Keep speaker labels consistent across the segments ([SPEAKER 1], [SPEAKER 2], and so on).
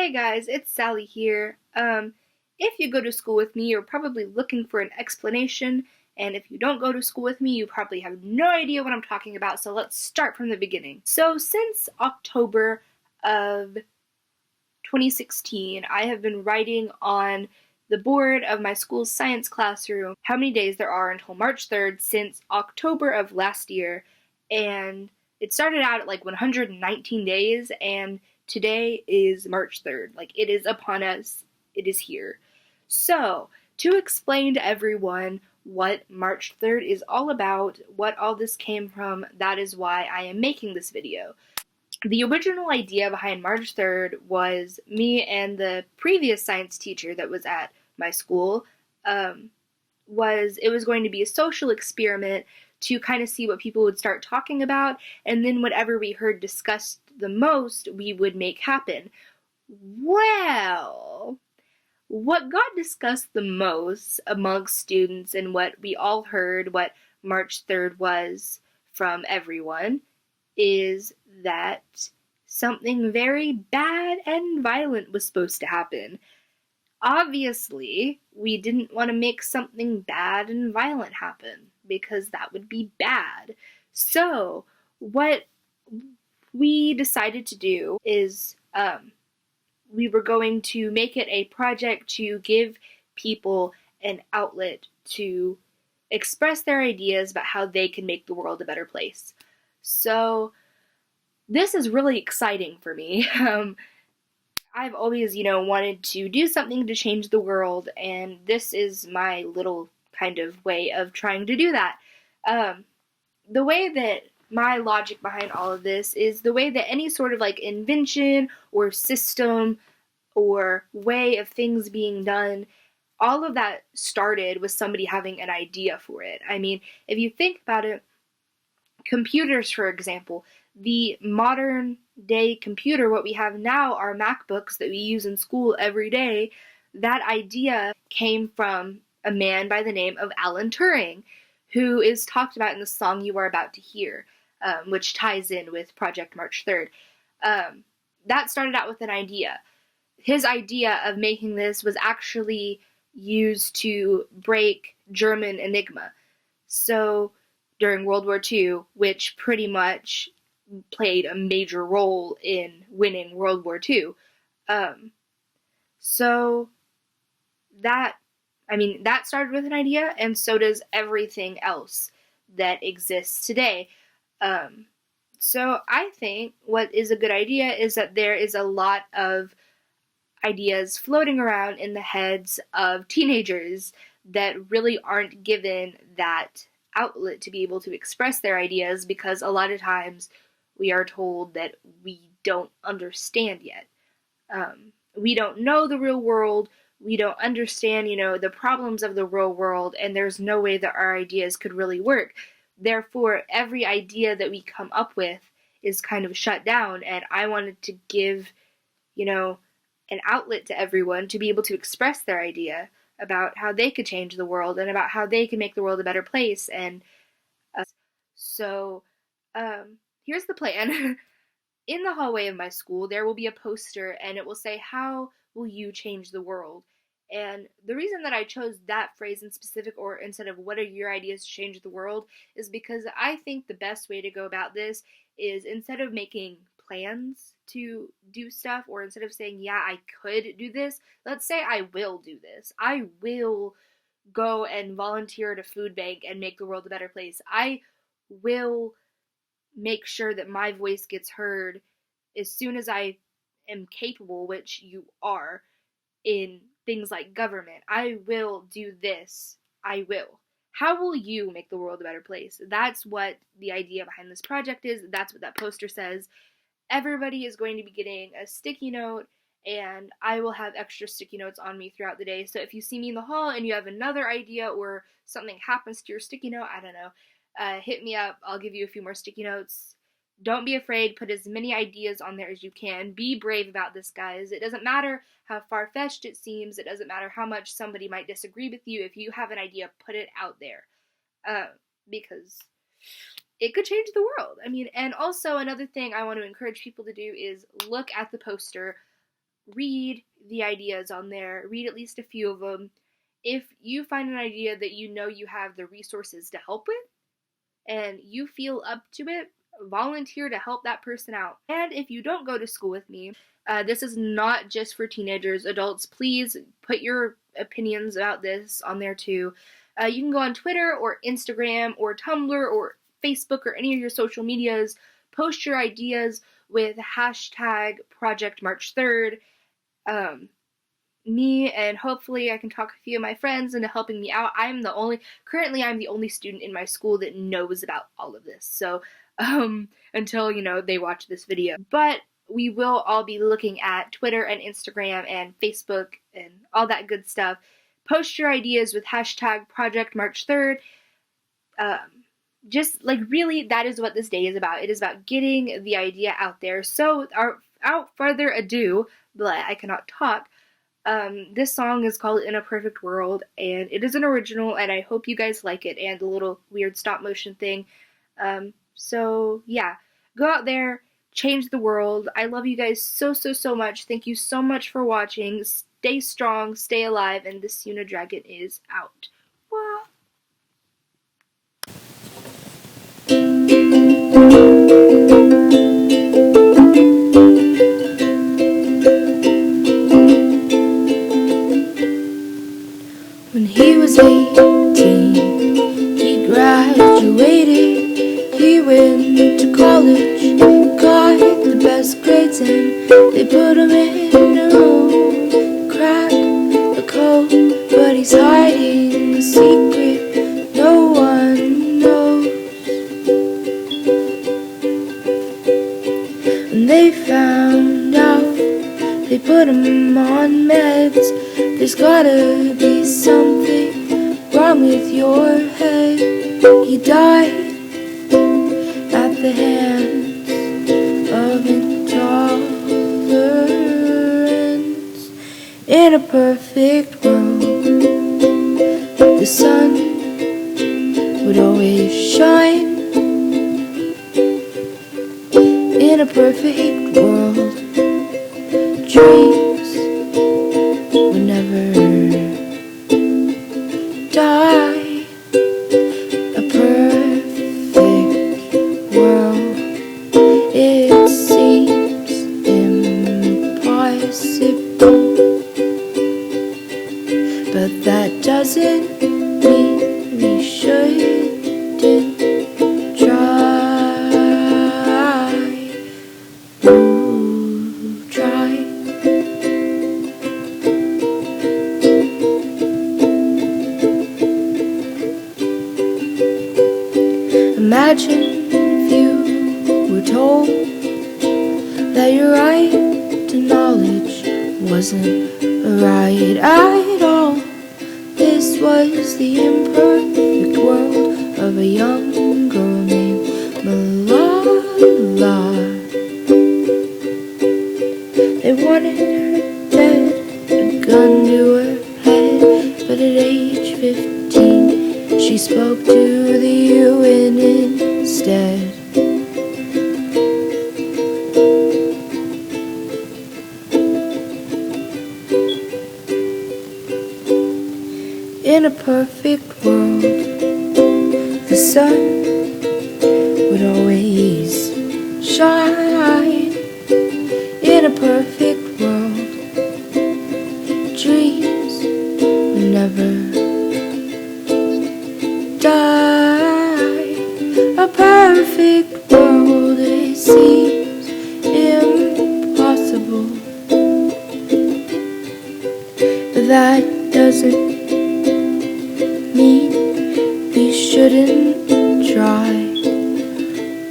[SPEAKER 1] Hey guys, it's Sally here. If you go to school with me, you're probably looking for an explanation, and if you don't go to school with me, you probably have no idea what I'm talking about, so let's start from the beginning. So, since October of 2016, I have been writing on the board of my school's science classroom how many days there are until March 3rd since October of last year, and it started out at like 119 days, and today is March 3rd. Like, it is upon us, it is here. So, to explain to everyone what March 3rd is all about, what all this came from, that is why I am making this video. The original idea behind March 3rd was me and the previous science teacher that was at my school, it was going to be a social experiment to kind of see what people would start talking about, and then whatever we heard discussed the most, we would make happen. Well, what got discussed the most amongst students and what we all heard what March 3rd was from everyone is that something very bad and violent was supposed to happen. Obviously, we didn't want to make something bad and violent happen because that would be bad. So, what we decided to do is we were going to make it a project to give people an outlet to express their ideas about how they can make the world a better place. So, this is really exciting for me. I've always, wanted to do something to change the world, and this is my little kind of way of trying to do that. The way that my logic behind all of this is the way that any sort of invention or system or way of things being done, all of that started with somebody having an idea for it. I mean, if you think about it, computers, for example, the modern day computer, what we have now are MacBooks that we use in school every day. That idea came from a man by the name of Alan Turing, who is talked about in the song you are about to hear, which ties in with Project March 3rd. That started out with an idea. His idea of making this was actually used to break German Enigma. So, during World War II, which pretty much played a major role in winning World War II. So that started with an idea, and so does everything else that exists today. So I think what is a good idea is that there is a lot of ideas floating around in the heads of teenagers that really aren't given that outlet to be able to express their ideas, because a lot of times we are told that we don't understand yet. We don't know the real world, we don't understand, the problems of the real world, and there's no way that our ideas could really work. Therefore, every idea that we come up with is kind of shut down, and I wanted to give, an outlet to everyone to be able to express their idea about how they could change the world and about how they can make the world a better place. And so here's the plan. In the hallway of my school, there will be a poster, and it will say, "How will you change the world?" And the reason that I chose that phrase in specific, or instead of "what are your ideas to change the world," is because I think the best way to go about this is, instead of making plans to do stuff, or instead of saying, "yeah, I could do this," let's say I will do this. I will go and volunteer at a food bank and make the world a better place. I will make sure that my voice gets heard as soon as I am capable, which you are, in things like government. I will do this. I will. How will you make the world a better place? That's what the idea behind this project is. That's what that poster says. Everybody is going to be getting a sticky note, and I will have extra sticky notes on me throughout the day. So if you see me in the hall and you have another idea, or something happens to your sticky note, I don't know, hit me up. I'll give you a few more sticky notes. Don't be afraid. Put as many ideas on there as you can. Be brave about this, guys. It doesn't matter how far-fetched it seems. It doesn't matter how much somebody might disagree with you. If you have an idea, put it out there. Because it could change the world. And also another thing I want to encourage people to do is look at the poster. read the ideas on there, read at least a few of them. If you find an idea that you know you have the resources to help with and you feel up to it, volunteer to help that person out. And if you don't go to school with me, this is not just for teenagers. Adults, please put your opinions about this on there too. You can go on Twitter or Instagram or Tumblr or Facebook or any of your social medias, post your ideas with hashtag Project March 3rd. Me and hopefully I can talk a few of my friends into helping me out. Currently I'm the only student in my school that knows about all of this. So, until, they watch this video. But we will all be looking at Twitter and Instagram and Facebook and all that good stuff. Post your ideas with hashtag Project March 3rd. Just really, that is what this day is about. It is about getting the idea out there. So, without further ado, I cannot talk. This song is called In a Perfect World, and it is an original, and I hope you guys like it, and the little weird stop motion thing. So yeah, go out there, change the world. I love you guys so, so, so much. Thank you so much for watching. Stay strong, stay alive, and this unidragon is out. Wow. When he was 18, he graduated, he went to college, got the best grades, and they put him in a room, crack a code, but he's hiding a secret no one knows. When they found out, they put him on meds. There's gotta be something wrong with your head. He died at the hands of intolerance. In a perfect world, the sun would always shine. In a perfect world, dreams would never die. A perfect world, it seems impossible, but that doesn't mean we shouldn't try. Try. Imagine if you were told that your right to knowledge wasn't a right at all. This was the imperfect world of a young girl named Malala. They wanted her dead, a gun to her head, but at age 15 she spoke to the UN instead. In a perfect world, the sun would always shine. In a perfect world, dreams would never die. A perfect world, it seems impossible, but that doesn't mean we shouldn't try.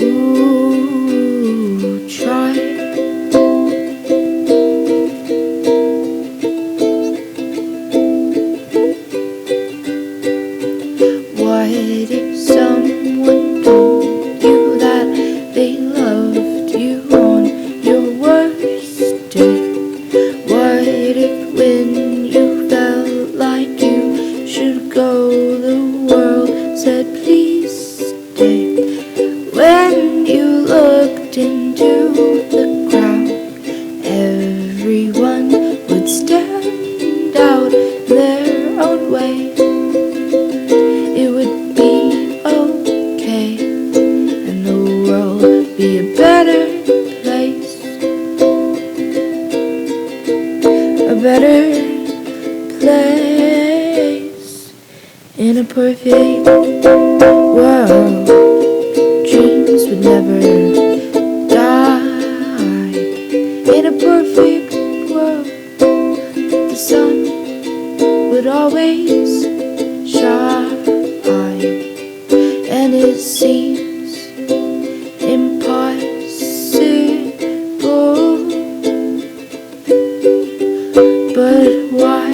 [SPEAKER 1] Ooh, try. What if someone told you that they loved you on your worst day? What if when you felt like you should go, the world said please stay?
[SPEAKER 2] better place. In a perfect world, dreams would never die. In a perfect world, the sun would always shine. And it seems impossible, but why